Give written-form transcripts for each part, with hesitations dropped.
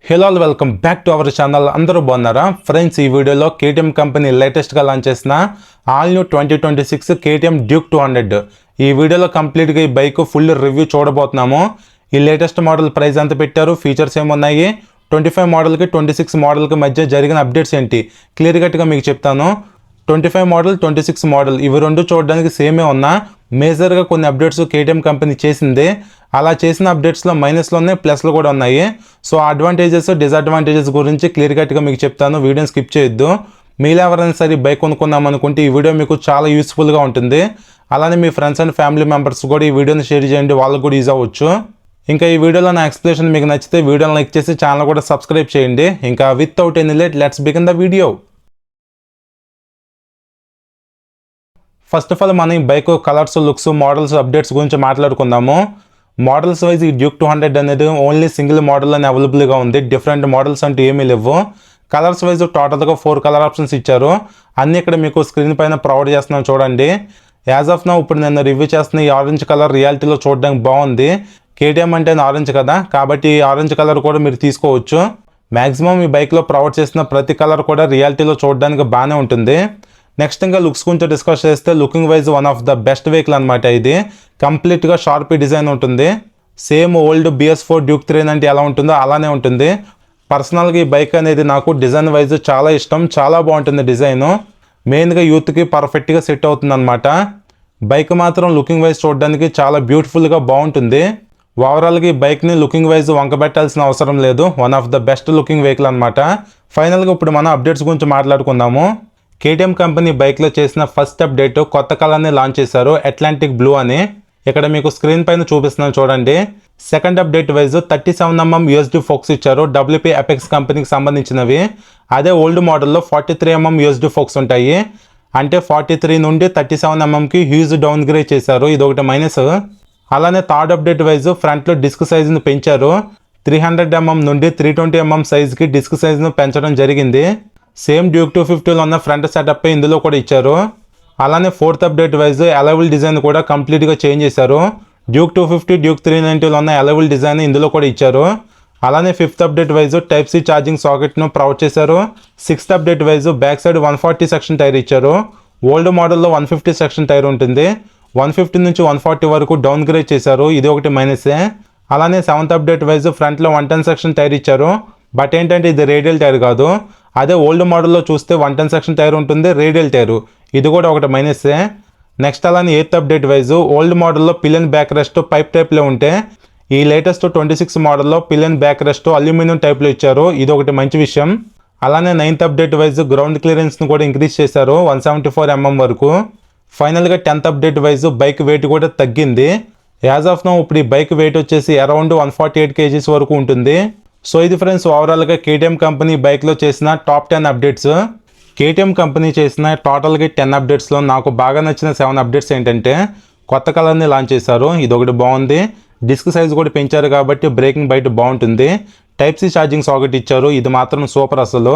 Hello all welcome back to our channel. అందరూ బాగున్నారా friends? ఈ వీడియోలో కేటీఎం కంపెనీ లేటెస్ట్గా లాంచ్ చేసిన ఆల్ న్యూ 2026 కేటీఎం డ్యూక్ 200 ఈ వీడియోలో కంప్లీట్గా ఈ బైక్ ఫుల్ రివ్యూ చూడబోతున్నాము. ఈ లేటెస్ట్ మోడల్ ప్రైస్ ఎంత పెట్టారు, ఫీచర్స్ ఏమున్నాయి, 25 మోడల్కి 26 మోడల్కి మధ్య జరిగిన అప్డేట్స్ ఏంటి క్లియర్ కట్గా మీకు చెప్తాను. 25 మోడల్ 26 మోడల్ ఇవి రెండు చూడడానికి సేమే ఉన్నా మేజర్గా కొన్ని అప్డేట్స్ కేటీఎం కంపెనీ చేసింది. అలా చేసిన అప్డేట్స్లో మైనస్లో ఉన్నాయి, ప్లస్లు కూడా ఉన్నాయి. సో అడ్వాంటేజెస్ డిసడ్వాంటేజెస్ గురించి క్లియర్ కట్గా మీకు చెప్తాను. వీడియోని స్కిప్ చేయొద్దు. మీలో ఎవరైనా సరే బైక్ కొనుక్కుందాం అనుకుంటే ఈ వీడియో మీకు చాలా యూస్ఫుల్గా ఉంటుంది. అలానే మీ ఫ్రెండ్స్ అండ్ ఫ్యామిలీ మెంబర్స్ కూడా ఈ వీడియోని షేర్ చేయండి, వాళ్ళకు కూడా యూజ్ అవ్వచ్చు. ఇంకా ఈ వీడియోలో నా ఎక్స్ప్లెనేషన్ మీకు నచ్చితే వీడియోని లైక్ చేసి ఛానల్ కూడా సబ్స్క్రైబ్ చేయండి. ఇంకా without any late let's begin the video. First of all మనం ఈ bike colours, looks, models, updates గురించి మాట్లాడుకుందాము. మోడల్స్ వైజ్ ఈ డ్యూక్ 200 అనేది ఓన్లీ సింగిల్ మోడల్ అని అవైలబుల్గా ఉంది. డిఫరెంట్ మోడల్స్ అంటూ ఏమీ లేవు. కలర్స్ వైజ్ టోటల్గా 4 కలర్ ఆప్షన్స్ ఇచ్చారు. అన్నీ ఇక్కడ మీకు స్క్రీన్ పైన ప్రొవైడ్ చేస్తున్నాం చూడండి. యాజ్ ఆఫ్ నౌ ఇప్పుడు నేను రివ్యూ చేస్తున్న ఈ ఆరెంజ్ కలర్ రియాలిటీలో చూడడానికి బాగుంది. కేటీఎం అంటే ఆరెంజ్ కదా, కాబట్టి ఈ ఆరెంజ్ కలర్ కూడా మీరు తీసుకోవచ్చు. మ్యాక్సిమం ఈ బైక్లో ప్రొవైడ్ చేసిన ప్రతి కలర్ కూడా రియాలిటీలో చూడడానికి బాగానే ఉంటుంది. నెక్స్ట్ ఇంకా లుక్స్ గురించి డిస్కస్ చేస్తే looking wise one of the best vehicle అనమాట. ఇది కంప్లీట్గా షార్పీ డిజైన్ ఉంటుంది. సేమ్ ఓల్డ్ BS4 డ్యూక్ 390 ఎలా ఉంటుందో అలానే ఉంటుంది. పర్సనల్గా ఈ బైక్ అనేది నాకు డిజైన్ వైజ్ చాలా ఇష్టం, చాలా బాగుంటుంది డిజైను. మెయిన్గా యూత్కి పర్ఫెక్ట్గా సెట్ అవుతుంది అనమాట. బైక్ మాత్రం లుకింగ్ వైజ్ చూడడానికి చాలా బ్యూటిఫుల్గా బాగుంటుంది. ఓవరాల్గా ఈ బైక్ని లుకింగ్ వైజ్ వంకబెట్టాల్సిన అవసరం లేదు. One of the best looking vehicle అనమాట. ఫైనల్గా ఇప్పుడు మనం అప్డేట్స్ గురించి మాట్లాడుకుందాము. కేటీఎం కంపెనీ బైక్లో చేసిన ఫస్ట్ అప్డేట్ కొత్త కలర్ని లాంచ్ చేశారు, అట్లాంటిక్ బ్లూ అని. ఇక్కడ మీకు స్క్రీన్ పైన చూపిస్తున్నాను చూడండి. Second update wise 37mm USD forks ఇచ్చారు. WP అపెక్స్ కంపెనీకి సంబంధించినవి. అదే ఓల్డ్ మోడల్లో 43mm USD ఫోక్స్ ఉంటాయి. అంటే 43 నుండి 37mmకి హ్యూజ్ డౌన్ గ్రేడ్ చేశారు. ఇది ఒకటి మైనస్. అలానే థర్డ్ అప్డేట్ వైజ్ ఫ్రంట్లో డిస్క్ సైజును పెంచారు. 300mm నుండి 320mm సైజ్కి డిస్క్ సైజును పెంచడం జరిగింది. సేమ్ డ్యూక్ 250లో ఉన్న ఫ్రంట్ సెటప్ ఇందులో కూడా ఇచ్చారు. అలానే ఫోర్త్ అప్డేట్ వైజ్ అలైవల్ డిజైన్ కూడా కంప్లీట్గా చేంజ్ చేశారు. డ్యూక్ 250, డ్యూక్ 390లో ఉన్న అలైవల్ డిజైన్ ఇందులో కూడా ఇచ్చారు. అలానే fifth update wise type C charging సాకెట్ను ప్రొవైడ్ చేశారు. Sixth update wise back side 140 section tyre ఇచ్చారు. ఓల్డ్ మోడల్లో 150 సెక్షన్ టైర్ ఉంటుంది. 150 నుంచి 140 వరకు డౌన్ గ్రేడ్ చేశారు. ఇది ఒకటి మైనసే. అలానే సెవెంత్ అప్డేట్ వైజ్ ఫ్రంట్లో 110 సెక్షన్ టైర్ ఇచ్చారు. బట్ ఏంటంటే ఇది రేడియల్ టైర్ కాదు. అదే ఓల్డ్ మోడల్లో చూస్తే 110 సెక్షన్ టైర్ ఉంటుంది, రేడియల్ టైరు. ఇది కూడా ఒకటి మైనసే. నెక్స్ట్ అలానే ఎయిత్ అప్డేట్ వైజ్ ఓల్డ్ మోడల్లో పిలియన్ బ్యాక్ రెస్ట్ పైప్ టైప్లో ఉంటే ఈ లేటెస్ట్ 26 మోడల్లో పిలియన్ బ్యాక్ రెస్ట్ అల్యూమినియం టైప్లో ఇచ్చారు. ఇది ఒకటి మంచి విషయం. అలానే నైన్త్ అప్డేట్ వైజ్ గ్రౌండ్ క్లియరెన్స్ను కూడా ఇంక్రీజ్ చేశారు 174mm వరకు. ఫైనల్గా 10th update wise bike wait కూడా తగ్గింది. యాజ్ ఆఫ్ నౌ ఇప్పుడు ఈ బైక్ వెయిట్ వచ్చేసి అరౌండ్ 148 kgs వరకు ఉంటుంది. సో ఇది ఫ్రెండ్స్ ఓవరాల్గా కేటీఎం కంపెనీ బైక్లో చేసిన టాప్ 10 అప్డేట్స్. కేటీఎం కంపెనీ చేసిన టోటల్గా 10 అప్డేట్స్లో నాకు బాగా నచ్చిన 7 అప్డేట్స్ ఏంటంటే కొత్త కలర్ని లాంచ్ చేశారు. ఇది ఒకటి బాగుంది. డిస్క్ సైజ్ కూడా పెంచారు కాబట్టి బ్రేకింగ్ బయట బాగుంటుంది. టైప్ సి ఛార్జింగ్ సాకెట్ ఇచ్చారు, ఇది మాత్రం సూపర్ అసలు.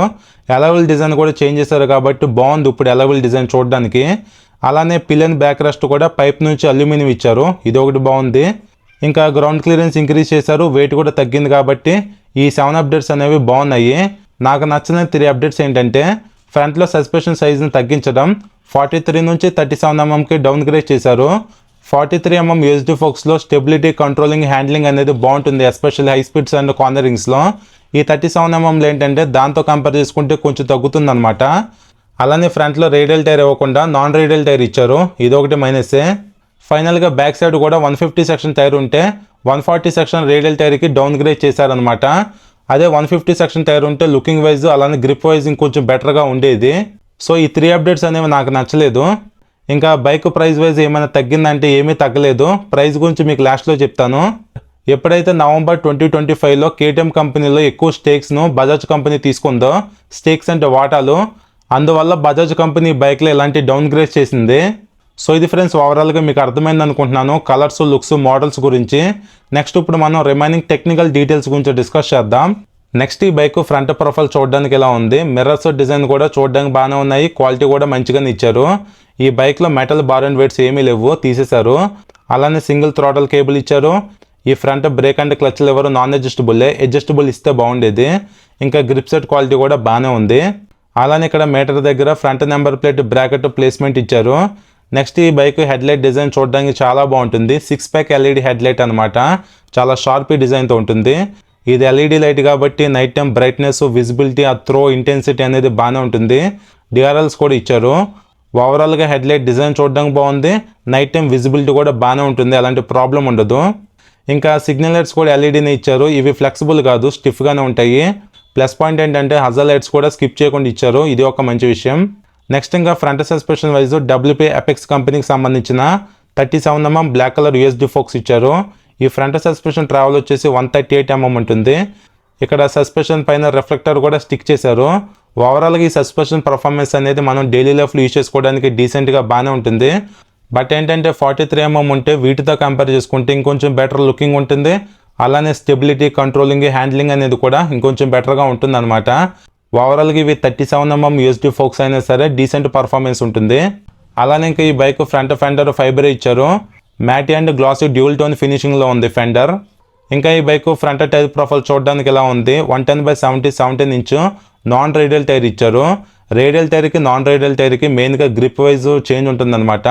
అలైవల్ డిజైన్ కూడా చేంజ్ చేశారు కాబట్టి బాగుంది ఇప్పుడు అలైవల్ డిజైన్ చూడడానికి. అలానే పిలియన్ బ్యాక్ రెస్ట్ కూడా పైప్ నుంచి అల్యూమినియం ఇచ్చారు, ఇది ఒకటి బాగుంది. ఇంకా గ్రౌండ్ క్లియరెన్స్ ఇంక్రీజ్ చేశారు, వెయిట్ కూడా తగ్గింది కాబట్టి ఈ 7 అప్డేట్స్ అనేవి బాగున్నాయి. నాకు నచ్చిన 3 అప్డేట్స్ ఏంటంటే ఫ్రంట్లో సస్పెన్షన్ సైజుని తగ్గించడం, 43 నుంచి 37mmకి డౌన్ గ్రేడ్ చేశారు. 43mm USD ఫోక్స్లో స్టెబిలిటీ, కంట్రోలింగ్, హ్యాండ్లింగ్ అనేది బాగుంటుంది, ఎస్పెషల్లీ హై స్పీడ్స్ అండ్ కార్నరింగ్స్లో. ఈ 37mmలో ఏంటంటే దాంతో కంపేర్ చేసుకుంటే కొంచెం తగ్గుతుందన్నమాట. అలానే ఫ్రంట్లో రేడియల్ టైర్ ఇవ్వకుండా నాన్ రేడియల్ టైర్ ఇచ్చారు, ఇది ఒకటి మైనసే. ఫైనల్గా బ్యాక్ సైడ్ కూడా 150 సెక్షన్ టైర్ ఉంటే 140 సెక్షన్ రేడియల్ టైర్కి డౌన్ గ్రేడ్ చేశారనమాట. అదే 150 సెక్షన్ టైర్ ఉంటే లుకింగ్ వైజ్ అలానే గ్రిప్ వైజ్ ఇంకొంచెం బెటర్గా ఉండేది. సో ఈ 3 అప్డేట్స్ అనేవి నాకు నచ్చలేదు. ఇంకా బైక్ ప్రైస్ వైజ్ ఏమైనా తగ్గిందంటే ఏమీ తగ్గలేదు. ప్రైస్ గురించి మీకు లాస్ట్లో చెప్తాను. ఎప్పుడైతే నవంబర్ 2025లో కేటీఎం కంపెనీలో ఎక్కువ స్టేక్స్ను బజాజ్ కంపెనీ తీసుకుందో, స్టేక్స్ అంటే వాటాలు, అందువల్ల బజాజ్ కంపెనీ బైక్లో ఇలాంటి డౌన్ గ్రేడ్ చేసింది. సో ఇది ఫ్రెండ్స్ ఓవరాల్గా మీకు అర్థమైంది అనుకుంటున్నాను కలర్స్, లుక్స్, మోడల్స్ గురించి. నెక్స్ట్ ఇప్పుడు మనం రిమైనింగ్ టెక్నికల్ డీటెయిల్స్ గురించి డిస్కస్ చేద్దాం. నెక్స్ట్ ఈ బైక్ ఫ్రంట్ ప్రొఫైల్ చూడడానికి ఎలా ఉంది, మిర్రర్స్ డిజైన్ కూడా చూడడానికి బాగానే ఉన్నాయి, క్వాలిటీ కూడా మంచిగానే ఇచ్చారు. ఈ బైక్లో మెటల్ బార్ అండ్ వెయిట్స్ ఏమీ లేవు, తీసేశారు. అలానే సింగిల్ థ్రాటల్ కేబుల్ ఇచ్చారు. ఈ front brake and clutch liver non adjustable ఇస్తే బాగుండేది. ఇంకా గ్రిప్ సెట్ క్వాలిటీ కూడా బాగానే ఉంది. అలానే ఇక్కడ మీటర్ దగ్గర front number plate bracket placement ఇచ్చారు. నెక్స్ట్ ఈ బైక్ హెడ్లైట్ డిజైన్ చూడడానికి చాలా బాగుంటుంది. 6 ప్యాక్ ఎల్ఈడి హెడ్లైట్ అనమాట. చాలా షార్ప్ డిజైన్తో ఉంటుంది. ఇది ఎల్ఈడి లైట్ కాబట్టి నైట్ టైం బ్రైట్నెస్, విజిబిలిటీ, ఆ త్రో ఇంటెన్సిటీ అనేది బాగానే ఉంటుంది. డిఆర్ఎల్స్ కూడా ఇచ్చారు. ఓవరాల్గా హెడ్లైట్ డిజైన్ చూడడానికి బాగుంది. నైట్ టైం విజిబిలిటీ కూడా బాగానే ఉంటుంది, అలాంటి ప్రాబ్లం ఉండదు. ఇంకా సిగ్నల్ లైట్స్ కూడా ఎల్ఈడీనే ఇచ్చారు. ఇవి ఫ్లెక్సిబుల్ కాదు, స్టిఫ్గానే ఉంటాయి. ప్లస్ పాయింట్ ఏంటంటే హజర్ లైట్స్ కూడా స్కిప్ చేయకుండా ఇచ్చారు, ఇది ఒక మంచి విషయం. నెక్స్ట్ ఇంకా front suspension wise WP apex కంపెనీకి సంబంధించిన 37mm black colour USD folks ఇచ్చారు. ఈ ఫ్రంట్ సస్పెన్షన్ ట్రావెల్ వచ్చేసి 138mm ఉంటుంది. ఇక్కడ సస్పెన్షన్ పైన రిఫ్లెక్టర్ కూడా స్టిక్ చేశారు. ఓవరాల్గా ఈ సస్పెన్షన్ పర్ఫార్మెన్స్ అనేది మనం డైలీ లైఫ్లో యూజ్ చేసుకోవడానికి డీసెంట్గా బాగానే ఉంటుంది. బట్ ఏంటంటే 43mm ఉంటే వీటితో కంపేర్ చేసుకుంటే ఇంకొంచెం బెటర్ లుకింగ్ ఉంటుంది. అలానే స్టెబిలిటీ, కంట్రోలింగ్, హ్యాండ్లింగ్ అనేది కూడా ఇంకొంచెం బెటర్గా ఉంటుంది అనమాట. ఓవరాల్గా ఇవి 37mm యూఎస్డి ఫోక్స్ అయినా సరే డీసెంట్ పర్ఫార్మెన్స్ ఉంటుంది. అలానే ఇంకా ఈ బైక్ ఫ్రంట్ ఫెండర్ ఫైబర్ ఇచ్చారు. మ్యాటీ అండ్ గ్లాసీ డ్యూల్ టోన్ ఫినిషింగ్లో ఉంది ఫెండర్. ఇంకా ఈ బైక్ ఫ్రంట్ టైర్ ప్రొఫైల్ చూడడానికి ఎలా ఉంది, 110/70 17 ఇంచ్ నాన్ రేడియల్ టైర్ ఇచ్చారు. రేడియల్ టైర్కి నాన్ రేడియల్ టైర్కి మెయిన్గా గ్రిప్ వైజ్ చేంజ్ ఉంటుందన్నమాట.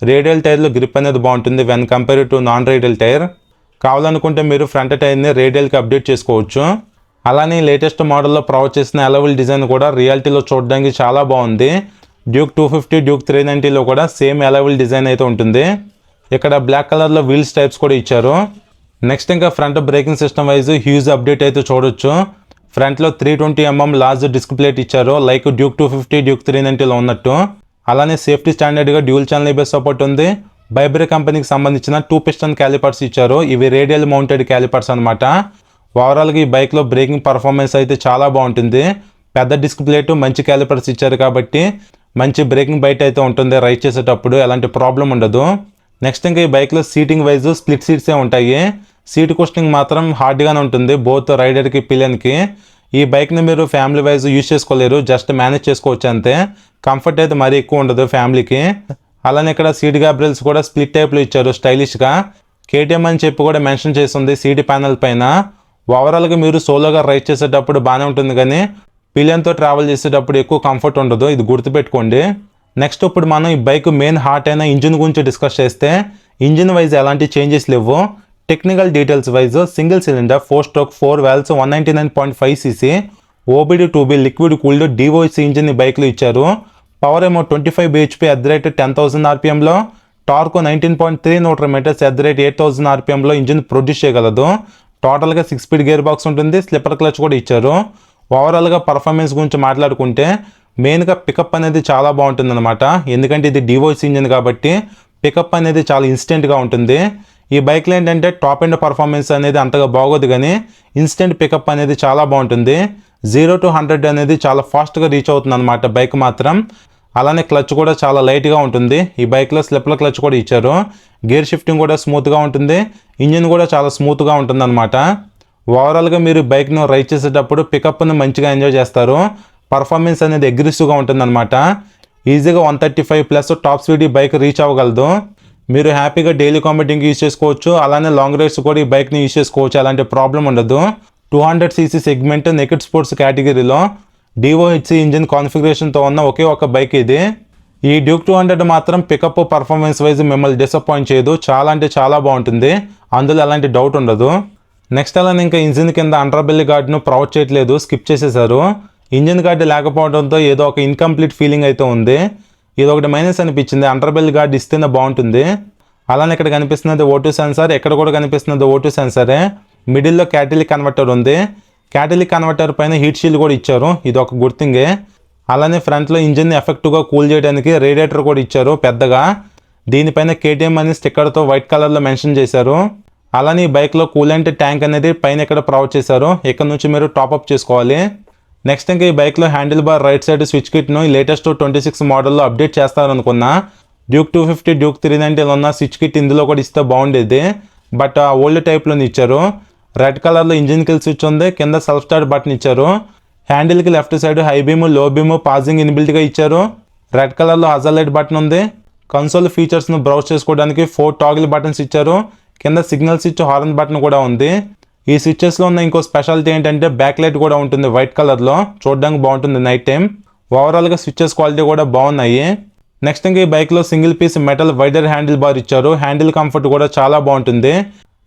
రేడియల్ టైర్లో గ్రిప్ అనేది బాగుంటుంది when compare to non radial tyre. కావాలనుకుంటే మీరు ఫ్రంట్ టైర్ని రేడియల్కి అప్డేట్ చేసుకోవచ్చు. అలానే లేటెస్ట్ మోడల్లో ప్రొవైడ్ చేసిన అలవెల్ డిజైన్ కూడా రియాలిటీలో చూడడానికి చాలా బాగుంది. డ్యూక్ 250, డ్యూక్ 390లో కూడా సేమ్ అలవెల్ డిజైన్ అయితే ఉంటుంది. ఇక్కడ బ్లాక్ కలర్లో వీల్స్ టైప్స్ కూడా ఇచ్చారు. నెక్స్ట్ ఇంకా front braking system wise huge update అయితే చూడొచ్చు. ఫ్రంట్లో 320mm లార్జ్ డిస్క్ ప్లేట్ ఇచ్చారు, లైక్ డ్యూక్ 250, డ్యూక్ 390లో ఉన్నట్టు. అలానే సేఫ్టీ స్టాండర్డ్గా డ్యూల్ ఛానల్ ఏబిఎస్ సపోర్ట్ ఉంది. బైబ్రే కంపెనీకి సంబంధించిన 2 పిస్టన్ క్యాలిపర్స్ ఇచ్చారు. ఇవి రేడియల్ మౌంటెడ్ క్యాలిపర్స్ అనమాట. ఓవరాల్గా ఈ బైక్లో బ్రేకింగ్ పర్ఫార్మెన్స్ అయితే చాలా బాగుంటుంది. పెద్ద డిస్క్ ప్లేట్, మంచి క్యాలిపర్స్ ఇచ్చారు కాబట్టి మంచి బ్రేకింగ్ బైట్ అయితే ఉంటుంది. రైడ్ చేసేటప్పుడు ఎలాంటి ప్రాబ్లం ఉండదు. నెక్స్ట్ ఇంకా ఈ బైక్లో సీటింగ్ వైజ్ స్ప్లిట్ సీట్సే ఉంటాయి. సీట్ కుషనింగ్ మాత్రం హార్డ్గానే ఉంటుంది బోత్ రైడర్కి, పిల్లన్కి. ఈ బైక్ని మీరు ఫ్యామిలీ వైజ్ యూజ్ చేసుకోలేరు, జస్ట్ మేనేజ్ చేసుకోవచ్చు అంతే. కంఫర్ట్ అయితే మరీ ఎక్కువ ఉండదు ఫ్యామిలీకి. అలానే ఇక్కడ సీట్ గాబ్రిల్స్ కూడా స్ప్లిట్ టైప్లో ఇచ్చారు స్టైలిష్గా. కేటీఎం అని చెప్పి కూడా మెన్షన్ చేస్తుంది సీట్ ప్యానల్ పైన. ఓవరాల్గా మీరు సోలోగా రైడ్ చేసేటప్పుడు బాగానే ఉంటుంది, కానీ పిల్లన్తో ట్రావెల్ చేసేటప్పుడు ఎక్కువ కంఫర్ట్ ఉండదు, ఇది గుర్తుపెట్టుకోండి. నెక్స్ట్ ఇప్పుడు మనం ఈ బైక్ మెయిన్ హార్ట్ అయిన ఇంజిన్ గురించి డిస్కస్ చేస్తే ఇంజిన్ వైజ్ ఎలాంటి చేంజెస్ లేవు. Technical details wise single cylinder 4 stroke 4 valves 199.5cc OBD 2B liquid cooled DOC engine ఈ బైక్లో ఇచ్చారు. పవర్ ఏమో 25 bhp @10,000 rpmలో, టార్క్ 19.3 Nm @8,000 rpmలో ఇంజిన్ ప్రొడ్యూస్ చేయగలదు. టోటల్గా 6 స్పీడ్ గేర్ బాక్స్ ఉంటుంది. స్లిప్పర్ క్లచ్ కూడా ఇచ్చారు. ఓవరాల్గా పర్ఫార్మెన్స్ గురించి మాట్లాడుకుంటే మెయిన్గా పికప్ అనేది చాలా బాగుంటుంది అనమాట. ఎందుకంటే ఇది DOC ఇంజిన్ కాబట్టి పికప్ అనేది చాలా ఇన్స్టెంట్గా ఉంటుంది. ఈ బైక్లో ఏంటంటే టాప్ ఎండ్ పర్ఫార్మెన్స్ అనేది అంతగా బాగోదు, కానీ ఇన్స్టెంట్ పికప్ అనేది చాలా బాగుంటుంది. 0 to 100 అనేది చాలా ఫాస్ట్గా రీచ్ అవుతుంది అనమాట బైక్ మాత్రం. అలానే క్లచ్ కూడా చాలా లైట్గా ఉంటుంది. ఈ బైక్లో స్లిప్పర్ క్లచ్ కూడా ఇచ్చారు. గేర్ షిఫ్టింగ్ కూడా స్మూత్గా ఉంటుంది. ఇంజిన్ కూడా చాలా స్మూత్గా ఉంటుంది అనమాట. ఓవరాల్గా మీరు బైక్ను రైడ్ చేసేటప్పుడు పికప్ను మంచిగా ఎంజాయ్ చేస్తారు. పర్ఫార్మెన్స్ అనేది అగ్రెసివ్గా ఉంటుంది అనమాట. ఈజీగా 135+ టాప్ స్పీడ్ ఈ బైక్ రీచ్ అవ్వగలదు. మీరు హ్యాపీగా డైలీ కాంబిటింగ్ యూజ్ చేసుకోవచ్చు. అలానే లాంగ్ రైడ్స్ కూడా ఈ బైక్ని యూజ్ చేసుకోవచ్చు, అలాంటి ప్రాబ్లం ఉండదు. 200cc సెగ్మెంట్ నెకెడ్ స్పోర్ట్స్ కేటగిరీలో DOC ఇంజిన్ కాన్ఫిగరేషన్తో ఉన్న ఒకే ఒక బైక్ ఇది. ఈ డ్యూక్ 200 మాత్రం పికప్ పర్ఫార్మెన్స్ వైజ్ మిమ్మల్ని డిసప్పాయింట్ చేయదు. చాలా అంటే చాలా బాగుంటుంది, అందులో ఎలాంటి డౌట్ ఉండదు. నెక్స్ట్ అలానే ఇంకా ఇంజిన్ కింద అండర్బెల్లీ గార్డ్ను ప్రొవైడ్ చేయట్లేదు, స్కిప్ చేసేసారు. ఇంజిన్ గార్డ్ లేకపోవడంతో ఏదో ఒక ఇన్కంప్లీట్ ఫీలింగ్ అయితే ఉంది. ఇది ఒకటి మైనస్ అనిపించింది. అండర్బెల్లీ గార్డ్ ఇస్తేనే బాగుంటుంది. అలానే ఇక్కడ కనిపిస్తున్నది O2 సెన్సార్, ఎక్కడ కూడా కనిపిస్తున్నది O2 సెన్సరే. మిడిల్లో క్యాటలిక్ కన్వర్టర్ ఉంది. క్యాటలిక్ కన్వర్టర్ పైన హీట్ షీల్డ్ కూడా ఇచ్చారు, ఇది ఒక గుడ్ థింగే. అలానే ఫ్రంట్లో ఇంజిన్ని ఎఫెక్టివ్గా కూల్ చేయడానికి రేడియేటర్ కూడా ఇచ్చారు పెద్దగా. దీనిపైన KTM అని స్టిక్కర్తో వైట్ కలర్లో మెన్షన్ చేశారు. అలానే ఈ బైక్లో కూలెంట్ ట్యాంక్ అనేది పైన ఇక్కడ ప్రొవైడ్ చేశారు. ఇక్కడ నుంచి మీరు టాప్అప్ చేసుకోవాలి. నెక్స్ట్ ఇంకా ఈ బైక్లో handle bar right side switch కిట్ను ఈ లేటెస్ట్ 26 మోడల్లో అప్డేట్ చేస్తారనుకున్నా. డ్యూక్ 250, డ్యూక్ 390లో ఉన్న స్విచ్ కిట్ ఇందులో కూడా ఇస్తే బాగుండేది, బట్ ఆ ఓల్డ్ టైప్లోని ఇచ్చారు. రెడ్ కలర్లో ఇంజిన్ కిల్ స్విచ్ ఉంది, కింద సెల్ఫ్ స్టార్ట్ బటన్ ఇచ్చారు. హ్యాండిల్కి left side high beam, low beam, passing ఇన్బిల్ట్గా ఇచ్చారు. రెడ్ కలర్లో హజర్ లైట్ బటన్ ఉంది. కన్సోల్ ఫీచర్స్ను బ్రౌజ్ చేసుకోవడానికి 4 టాగిల్ బటన్స్ ఇచ్చారు. కింద సిగ్నల్ స్విచ్, హార్న్ బటన్ కూడా ఉంది. ఈ స్విచ్చెస్లో ఉన్న ఇంకో స్పెషాలిటీ ఏంటంటే బ్యాక్ లైట్ కూడా ఉంటుంది వైట్ కలర్లో, చూడడానికి బాగుంటుంది నైట్ టైం. ఓవరాల్గా స్విచ్చెస్ క్వాలిటీ కూడా బాగున్నాయి. నెక్స్ట్ ఇంకా ఈ బైక్లో single piece metal wider handle bar ఇచ్చారు. హ్యాండిల్ కంఫర్ట్ కూడా చాలా బాగుంటుంది.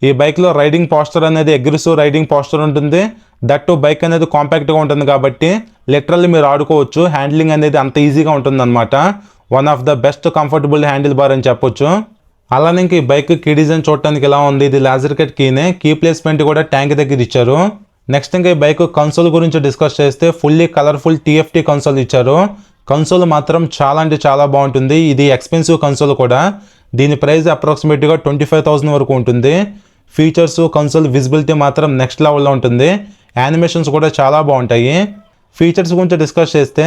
ఈ బైక్లో రైడింగ్ పోస్టర్ అనేది అగ్రెసివ్ రైడింగ్ పోస్టర్ ఉంటుంది. దట్టు బైక్ అనేది కాంపాక్ట్గా ఉంటుంది కాబట్టి లిటరల్లీ మీరు ఆడుకోవచ్చు. హ్యాండ్లింగ్ అనేది అంత ఈజీగా ఉంటుందన్నమాట. One of the best comfortable handle bar అని చెప్పొచ్చు. అలానే ఇంక ఈ బైక్ కీ డిజైన్ చూడటానికి ఎలా ఉంది, ఇది లాజర్ కట్ కీనే. కీ ప్లేస్మెంట్ కూడా ట్యాంక్ దగ్గర ఇచ్చారు. నెక్స్ట్ ఇంకా ఈ బైక్ కన్సోల్ గురించి డిస్కస్ చేస్తే ఫుల్లీ కలర్ఫుల్ TFT కన్సోల్ ఇచ్చారు. కన్సోల్ మాత్రం చాలా అంటే చాలా బాగుంటుంది. ఇది ఎక్స్పెన్సివ్ కన్సోల్ కూడా. దీని ప్రైస్ అప్రాక్సిమేట్గా 25,000 వరకు ఉంటుంది. ఫీచర్స్, కన్సోల్ విజిబిలిటీ మాత్రం నెక్స్ట్ లెవెల్లో ఉంటుంది. యానిమేషన్స్ కూడా చాలా బాగుంటాయి. ఫీచర్స్ గురించి డిస్కస్ చేస్తే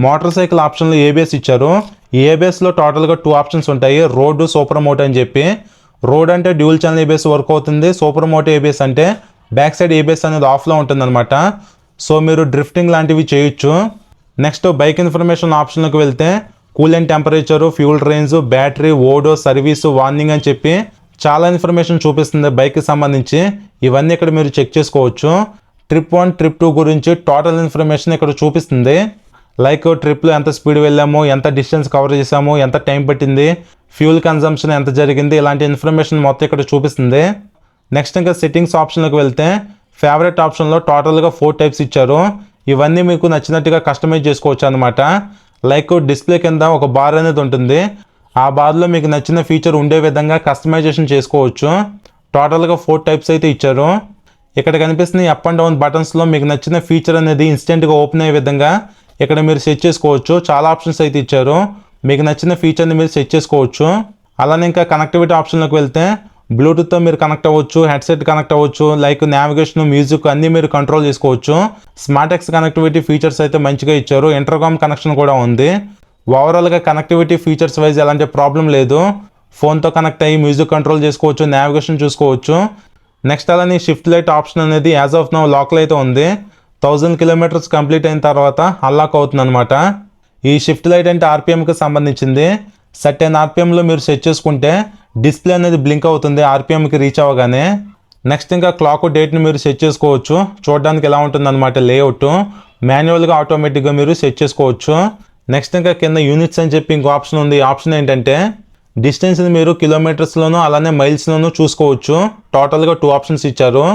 మోటార్ సైకిల్ ఆప్షన్లో ABS ఇచ్చారు. ఈ ABSలో టోటల్గా 2 ఆప్షన్స్ ఉంటాయి, రోడ్, సూపర్ మోటో అని చెప్పి. రోడ్ అంటే డ్యూల్ ఛానల్ ABS వర్క్ అవుతుంది. సూపర్ మోటో ABS అంటే బ్యాక్ సైడ్ ABS అనేది ఆఫ్లో ఉంటుందన్నమాట. సో మీరు డ్రిఫ్టింగ్ లాంటివి చేయొచ్చు. నెక్స్ట్ బైక్ ఇన్ఫర్మేషన్ ఆప్షన్లోకి వెళ్తే coolant temperature, fuel range, battery, odo, service, warning అని చెప్పి చాలా ఇన్ఫర్మేషన్ చూపిస్తుంది బైక్కి సంబంధించి. ఇవన్నీ ఇక్కడ మీరు చెక్ చేసుకోవచ్చు. ట్రిప్ 1, ట్రిప్ 2 గురించి టోటల్ ఇన్ఫర్మేషన్ ఇక్కడ చూపిస్తుంది. లైక్ ట్రిప్లో ఎంత స్పీడ్ వెళ్ళాము, ఎంత డిస్టెన్స్ కవర్ చేసాము, ఎంత టైం పట్టింది, ఫ్యూల్ కన్జంప్షన్ ఎంత జరిగింది, ఇలాంటి ఇన్ఫర్మేషన్ మొత్తం ఇక్కడ చూపిస్తుంది. నెక్స్ట్ ఇంకా సెట్టింగ్స్ ఆప్షన్లోకి వెళ్తే ఫేవరెట్ ఆప్షన్లో టోటల్గా 4 టైప్స్ ఇచ్చారు. ఇవన్నీ మీకు నచ్చినట్టుగా కస్టమైజ్ చేసుకోవచ్చు అనమాట. లైక్ డిస్ప్లే కింద ఒక బార్ అనేది ఉంటుంది. ఆ బార్లో మీకు నచ్చిన ఫీచర్ ఉండే విధంగా కస్టమైజేషన్ చేసుకోవచ్చు. టోటల్గా 4 టైప్స్ అయితే ఇచ్చారు. ఇక్కడ కనిపిస్తున్న అప్ అండ్ డౌన్ బటన్స్లో మీకు నచ్చిన ఫీచర్ అనేది ఇన్స్టెంట్గా ఓపెన్ అయ్యే విధంగా ఇక్కడ మీరు సెట్ చేసుకోవచ్చు. చాలా ఆప్షన్స్ అయితే ఇచ్చారు. మీకు నచ్చిన ఫీచర్ని మీరు సెట్ చేసుకోవచ్చు. అలానే ఇంకా కనెక్టివిటీ ఆప్షన్లోకి వెళ్తే బ్లూటూత్తో మీరు కనెక్ట్ అవ్వచ్చు, హెడ్సెట్ కనెక్ట్ అవ్వచ్చు, లైక్ నావిగేషన్, మ్యూజిక్ అన్నీ మీరు కంట్రోల్ చేసుకోవచ్చు. స్మార్ట్ ఎక్స్ కనెక్టివిటీ ఫీచర్స్ అయితే మంచిగా ఇచ్చారు. ఇంటర్కామ్ కనెక్షన్ కూడా ఉంది. ఓవరాల్గా కనెక్టివిటీ ఫీచర్స్ వైజ్ ఎలాంటి ప్రాబ్లం లేదు. ఫోన్తో కనెక్ట్ అయ్యి మ్యూజిక్ కంట్రోల్ చేసుకోవచ్చు, నావిగేషన్ చూసుకోవచ్చు. నెక్స్ట్ అలానే షిఫ్ట్ లైట్ ఆప్షన్ అనేది యాజ్ ఆఫ్ నౌ లాక్లో అయితే ఉంది. 1000 కిలోమీటర్స్ కంప్లీట్ అయిన తర్వాత అన్లాక్ అవుతుంది అనమాట. ఈ షిఫ్ట్ లైట్ అంటే RPMకి సంబంధించింది. సర్టెన్ RPMలో మీరు సెట్ చేసుకుంటే డిస్ప్లే అనేది బ్లింక్ అవుతుంది RPMకి రీచ్ అవ్వగానే. నెక్స్ట్ ఇంకా క్లాక్ డేట్ని మీరు సెట్ చేసుకోవచ్చు. చూడడానికి ఎలా ఉంటుంది అనమాట లేఅవుట్. మాన్యువల్గా ఆటోమేటిక్గా మీరు సెట్ చేసుకోవచ్చు. నెక్స్ట్ ఇంకా కింద యూనిట్స్ అని చెప్పి ఇంకో ఆప్షన్ ఉంది. ఆప్షన్ ఏంటంటే డిస్టెన్స్ని మీరు కిలోమీటర్స్లోనూ అలానే మైల్స్లోనూ చూసుకోవచ్చు. టోటల్గా 2 ఆప్షన్స్ ఇచ్చారు.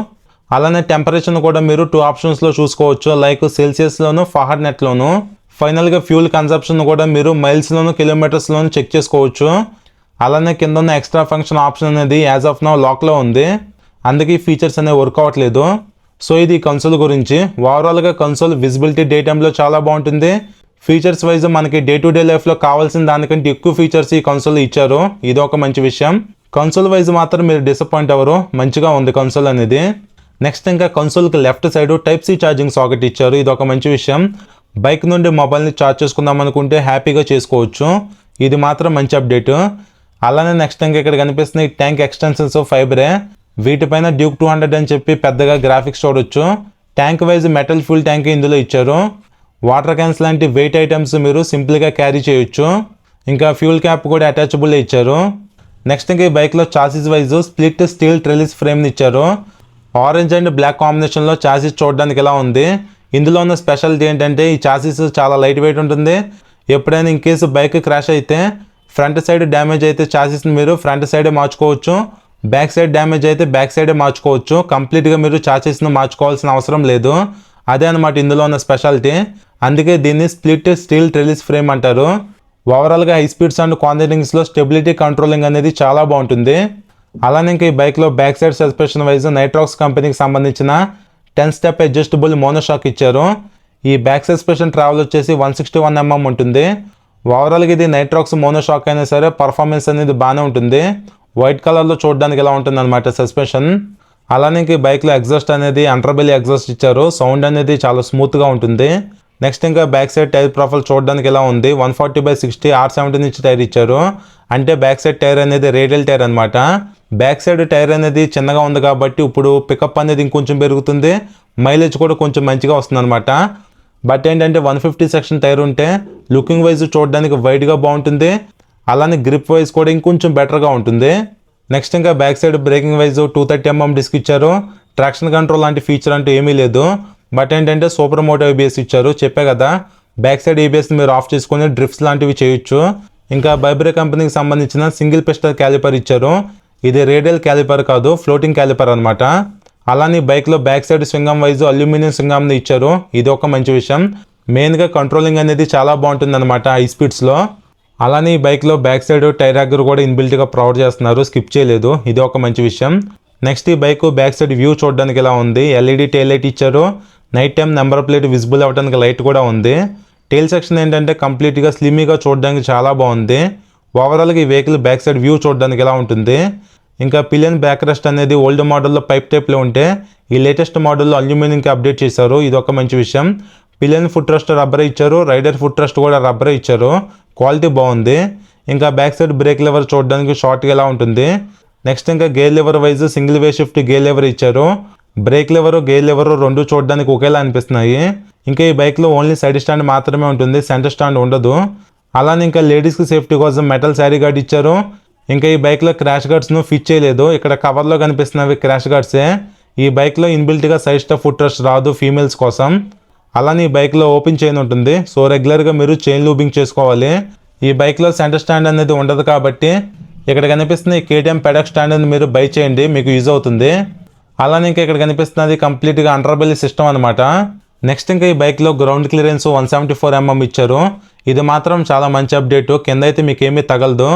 అలానే టెంపరేచర్ను కూడా మీరు 2 ఆప్షన్స్లో చూసుకోవచ్చు, లైక్ సెల్సియస్లోను, ఫారెన్హీట్లోను. ఫైనల్గా ఫ్యూల్ కన్సంప్షన్ కూడా మీరు మైల్స్లోను, కిలోమీటర్స్లోను చెక్ చేసుకోవచ్చు. అలానే కింద ఉన్న ఎక్స్ట్రా ఫంక్షన్ ఆప్షన్ అనేది యాజ్ ఆఫ్ నౌ లాక్లో ఉంది. అందుకే ఈ ఫీచర్స్ అనేవి వర్క్ అవ్వట్లేదు. సో ఇది కన్సోల్ గురించి. ఓవరాల్గా కన్సోల్ విజిబిలిటీ డే టైంలో చాలా బాగుంటుంది. ఫీచర్స్ వైజ్ మనకి డే టు డే లైఫ్లో కావాల్సిన దానికంటే ఎక్కువ ఫీచర్స్ ఈ కన్సోల్ ఇచ్చారు. ఇది ఒక మంచి విషయం. కన్సోల్ వైజ్ మాత్రం మీరు డిసప్పాయింట్ అవ్వరు, మంచిగా ఉంది కన్సోల్ అనేది. నెక్స్ట్ ఇంకా కన్సోల్కి left side Type-C charging socket ఇచ్చారు. ఇది ఒక మంచి విషయం. బైక్ నుండి మొబైల్ని ఛార్జ్ చేసుకుందాం అనుకుంటే హ్యాపీగా చేసుకోవచ్చు. ఇది మాత్రం మంచి అప్డేట్. అలానే నెక్స్ట్ ఇంకా ఇక్కడ కనిపిస్తున్న ఈ ట్యాంక్ ఎక్స్టెన్షన్స్ ఫైబరే. వీటిపైన డ్యూక్ 200 అని చెప్పి పెద్దగా గ్రాఫిక్స్ చూడొచ్చు. Tank wise metal fuel tank ఇందులో ఇచ్చారు. వాటర్ క్యాన్స్ లాంటి వెయిట్ ఐటమ్స్ మీరు సింపుల్గా క్యారీ చేయొచ్చు. ఇంకా ఫ్యూల్ క్యాప్ కూడా అటాచబుల్ ఇచ్చారు. నెక్స్ట్ ఇంకా ఈ బైక్లో chassis wise split steel trellis ఫ్రేమ్ని ఇచ్చారు. ఆరెంజ్ అండ్ బ్లాక్ కాంబినేషన్లో చాసిస్ చూడడానికి ఎలా ఉంది. ఇందులో ఉన్న స్పెషాలిటీ ఏంటంటే ఈ చాసిస్ చాలా లైట్ వెయిట్ ఉంటుంది. ఎప్పుడైనా ఇన్ కేసు బైక్ క్రాష్ అయితే ఫ్రంట్ సైడ్ డ్యామేజ్ అయితే చాసిస్ని మీరు ఫ్రంట్ సైడే మార్చుకోవచ్చు. బ్యాక్ సైడ్ డ్యామేజ్ అయితే బ్యాక్ సైడే మార్చుకోవచ్చు. కంప్లీట్గా మీరు చాసిస్ను మార్చుకోవాల్సిన అవసరం లేదు. అదే అనమాట ఇందులో ఉన్న స్పెషాలిటీ. అందుకే దీన్ని స్ప్లిట్ స్టీల్ ట్రెలిస్ ఫ్రేమ్ అంటారు. ఓవరాల్గా హై స్పీడ్స్ అండ్ కాందిరింగ్స్లో స్టెబిలిటీ కంట్రోలింగ్ అనేది చాలా బాగుంటుంది. అలానే ఇంకా ఈ బైక్లో back side suspension wise Nitrox కంపెనీకి సంబంధించిన 10 స్టెప్ అడ్జస్టబుల్ మోనోషాక్ ఇచ్చారు. ఈ బ్యాక్ సస్పెన్షన్ ట్రావెల్ వచ్చేసి 161 mm ఉంటుంది. ఓవరాల్గా ఇది నైట్రాక్స్ మోనోషాక్ అయినా సరే పర్ఫార్మెన్స్ అనేది బాగానే ఉంటుంది. వైట్ కలర్లో చూడడానికి ఎలా ఉంటుంది అనమాట సస్పెన్షన్. అలానే ఇంక ఈ బైక్లో ఎగ్జాస్ట్ అనేది అండర్బెల్లీ ఎగ్జాస్ట్ ఇచ్చారు. సౌండ్ అనేది చాలా స్మూత్గా ఉంటుంది. నెక్స్ట్ ఇంకా బ్యాక్ సైడ్ టైర్ ప్రొఫైల్ చూడడానికి ఎలా ఉంది. 140/60 R17 ఇంచ్ టైర్ ఇచ్చారు. అంటే బ్యాక్ సైడ్ టైర్ అనేది రేడియల్ టైర్ అనమాట. బ్యాక్ సైడ్ టైర్ అనేది చిన్నగా ఉంది కాబట్టి ఇప్పుడు పికప్ అనేది ఇంకొంచెం పెరుగుతుంది. మైలేజ్ కూడా కొంచెం మంచిగా వస్తుంది అనమాట. బట్ ఏంటంటే 150 సెక్షన్ టైర్ ఉంటే లుకింగ్ వైజ్ చూడడానికి వైడ్గా బాగుంటుంది. అలానే గ్రిప్ వైజ్ కూడా ఇంకొంచెం బెటర్గా ఉంటుంది. నెక్స్ట్ ఇంకా back side braking wise 230mm disc ఇచ్చారు. ట్రాక్షన్ కంట్రోల్ లాంటి ఫీచర్ అంటూ ఏమీ లేదు. బట్ ఏంటంటే సూపర్ మోటో ABS ఇచ్చారు. చెప్పే కదా బ్యాక్ సైడ్ ABS మీరు ఆఫ్ చేసుకొని డ్రిఫ్ట్స్ లాంటివి చేయొచ్చు. ఇంకా బైబ్రే కంపెనీకి సంబంధించిన సింగిల్ పిస్టన్ క్యాలిపర్ ఇచ్చారు. ఇది రేడియల్ క్యాలిపర్ కాదు, ఫ్లోటింగ్ క్యాలిపర్ అనమాట. అలానే బైక్లో బ్యాక్ సైడ్ స్వింగం వైజ్ అల్యూమినియం స్వింగంని ఇచ్చారు. ఇది ఒక మంచి విషయం. మెయిన్గా కంట్రోలింగ్ అనేది చాలా బాగుంటుంది అనమాట హై స్పీడ్స్లో. అలానే ఈ బైక్లో బ్యాక్ సైడ్ టైర్ హ్యాగర్ కూడా ఇన్బిల్ట్గా ప్రొవైడ్ చేస్తున్నారు, స్కిప్ చేయలేదు. ఇది ఒక మంచి విషయం. నెక్స్ట్ ఈ బైక్ బ్యాక్ సైడ్ వ్యూ చూడడానికి ఇలా ఉంది. LED టైల్ లైట్ ఇచ్చారు. Night time number plate visible అవ్వడానికి లైట్ కూడా ఉంది. టైల్ సెక్షన్ ఏంటంటే కంప్లీట్గా స్లిమ్మీగా చూడడానికి చాలా బాగుంది. ఓవరాల్గా ఈ వెహికల్ బ్యాక్ సైడ్ వ్యూ చూడడానికి ఎలా ఉంటుంది. ఇంకా పిలియన్ బ్యాక్ రెస్ట్ అనేది ఓల్డ్ మోడల్లో పైప్ టైప్లో ఉంటే ఈ లేటెస్ట్ మోడల్లో అల్యూమినియంకి అప్డేట్ చేశారు. ఇది ఒక మంచి విషయం. పిలియన్ ఫుట్ రెస్ట్ రబ్బరే ఇచ్చారు. రైడర్ ఫుట్ రెస్ట్ కూడా రబ్బరే ఇచ్చారు. క్వాలిటీ బాగుంది. ఇంకా బ్యాక్ సైడ్ బ్రేక్ లెవర్ చూడడానికి షార్ట్గా ఎలా ఉంటుంది. నెక్స్ట్ ఇంకా gear lever wise single way shift gear lever ఇచ్చారు. బ్రేక్ లెవరు గేర్ లెవరు రెండు చూడడానికి ఒకేలా అనిపిస్తున్నాయి. ఇంకా ఈ బైక్లో ఓన్లీ సైడ్ స్టాండ్ మాత్రమే ఉంటుంది, సెంటర్ స్టాండ్ ఉండదు. అలానే ఇంకా లేడీస్కి సేఫ్టీ కోసం మెటల్ శారీ గార్డ్ ఇచ్చారు. ఇంకా ఈ బైక్లో క్రాష్ గార్డ్స్ను ఫిట్ చేయలేదు. ఇక్కడ కవర్లో కనిపిస్తున్నవి క్రాష్ గార్డ్సే. ఈ బైక్లో ఇన్బిల్ట్గా సైడ్ స్టెప్ ఫుట్ రెస్ట్ రాదు ఫీమేల్స్ కోసం. అలానే ఈ బైక్లో ఓపెన్ చైన్ ఉంటుంది. సో రెగ్యులర్గా మీరు చైన్ లూబింగ్ చేసుకోవాలి. ఈ బైక్లో సెంటర్ స్టాండ్ అనేది ఉండదు కాబట్టి ఇక్కడ కనిపిస్తున్న ఈ KTM పెడక్ స్టాండ్ అని మీరు బై చేయండి, మీకు యూజ్ అవుతుంది. అలానే ఇంకా ఇక్కడ కనిపిస్తున్నది కంప్లీట్గా అండర్ బెల్లీ సిస్టమ్ అనమాట. నెక్స్ట్ ఇంకా ఈ బైక్లో గ్రౌండ్ క్లియరెన్స్ 174mm ఇచ్చారు. ఇది మాత్రం చాలా మంచి అప్డేట్. కింద అయితే మీకు ఏమీ తగలదు.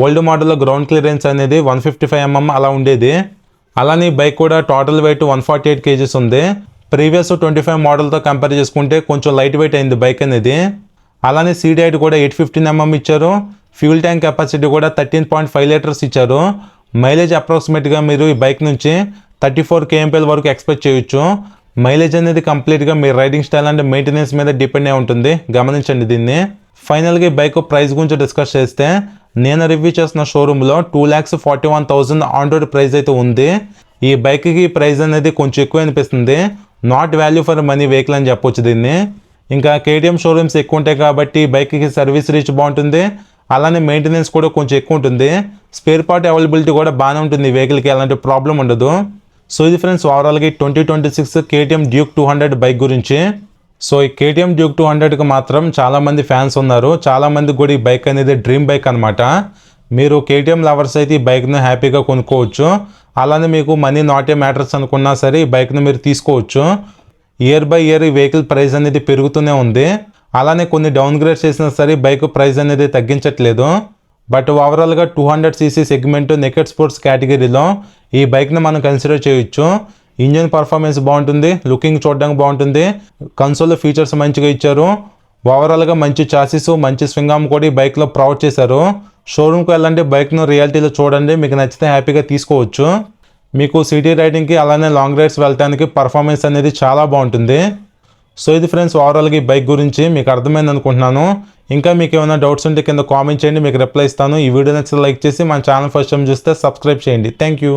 ఓల్డ్ మోడల్లో గ్రౌండ్ క్లియరెన్స్ అనేది 155mm అలా ఉండేది. అలానే ఈ బైక్ కూడా టోటల్ వెయిట్ 148 kgs ఉంది. ప్రీవియస్ 25 మోడల్తో కంపేర్ చేసుకుంటే కొంచెం లైట్ వెయిట్ అయింది బైక్ అనేది. అలానే సీట్ హైట్ కూడా 815mm ఇచ్చారు. ఫ్యూల్ ట్యాంక్ కెపాసిటీ కూడా 13.5 లీటర్స్ ఇచ్చారు. మైలేజ్ అప్రాక్సిమేట్గా మీరు ఈ బైక్ నుంచి 34 kmpl వరకు ఎక్స్పెక్ట్ చేయొచ్చు. మైలేజ్ అనేది కంప్లీట్గా మీ రైడింగ్ స్టైల్ అండ్ మెయింటెనెన్స్ మీద డిపెండ్ అయి ఉంటుంది, గమనించండి దీన్ని. ఫైనల్గా ఈ బైక్ ప్రైస్ గురించి డిస్కస్ చేస్తే నేను రివ్యూ చేసిన షోరూంలో 2,41,000 ఆన్ రోడ్ ప్రైస్ అయితే ఉంది. ఈ బైక్కి ప్రైస్ అనేది కొంచెం ఎక్కువ అనిపిస్తుంది. Not value for money vehicle అని చెప్పొచ్చు దీన్ని. ఇంకా KTM షోరూమ్స్ ఎక్కువ ఉంటాయి కాబట్టి బైక్కి సర్వీస్ రీచ్ బాగుంటుంది. అలానే మెయింటెనెన్స్ కూడా కొంచెం ఎక్కువ ఉంటుంది. స్పేర్ పార్ట్ అవైలబిలిటీ కూడా బాగానే ఉంటుంది ఈ వెహికల్కి, అలాంటి ప్రాబ్లం ఉండదు. సో ఇది ఫ్రెండ్స్ ఓవరాల్గా 2026 KTM డ్యూక్ 200 బైక్ గురించి. సో ఈ KTM డ్యూక్ 200కి మాత్రం చాలామంది ఫ్యాన్స్ ఉన్నారు. చాలామంది కూడా ఈ బైక్ అనేది డ్రీమ్ బైక్ అనమాట. మీరు KTM లవర్స్ అయితే ఈ బైక్ను హ్యాపీగా కొనుక్కోవచ్చు. అలానే మీకు మనీ నాట్ ఏ మ్యాటర్స్ అనుకున్నా సరే ఈ బైక్ను మీరు తీసుకోవచ్చు. ఇయర్ బై ఇయర్ ఈ వెహికల్ ప్రైస్ అనేది పెరుగుతూనే ఉంది. అలానే కొన్ని డౌన్ గ్రేడ్ చేసినా సరే బైక్ ప్రైస్ అనేది తగ్గించట్లేదు. బట్ ఓవరాల్గా 200cc సెగ్మెంట్ నెకెడ్ స్పోర్ట్స్ కేటగిరీలో ఈ బైక్ని మనం కన్సిడర్ చేయొచ్చు. ఇంజిన్ పర్ఫార్మెన్స్ బాగుంటుంది, లుకింగ్ చూడడానికి బాగుంటుంది, కన్సోల్ ఫీచర్స్ మంచిగా ఇచ్చారు. ఓవరాల్గా మంచి చాసిస్, మంచి స్వింగ్ ఆర్మ్ కూడా ఈ బైక్లో ప్రొవైడ్ చేశారు. షోరూమ్కి వెళ్ళండి, బైక్ను రియాలిటీలో చూడండి, మీకు నచ్చితే హ్యాపీగా తీసుకోవచ్చు. మీకు సిటీ రైడింగ్కి అలానే లాంగ్ రైడ్స్ వెళ్ళడానికి పర్ఫార్మెన్స్ అనేది చాలా బాగుంటుంది. సో ఇది ఫ్రెండ్స్ ఓవరాల్గా ఈ బైక్ గురించి మీకు అర్థమైంది అనుకుంటున్నాను. ఇంకా మీకు ఏమైనా డౌట్స్ ఉంటే కింద కామెంట్ చేయండి, మీకు రిప్లై ఇస్తాను. ఈ వీడియో నచ్చితే లైక్ చేసి మన ఛానల్ ఫస్ట్ టైం చూస్తే సబ్స్క్రైబ్ చేయండి. Thank you.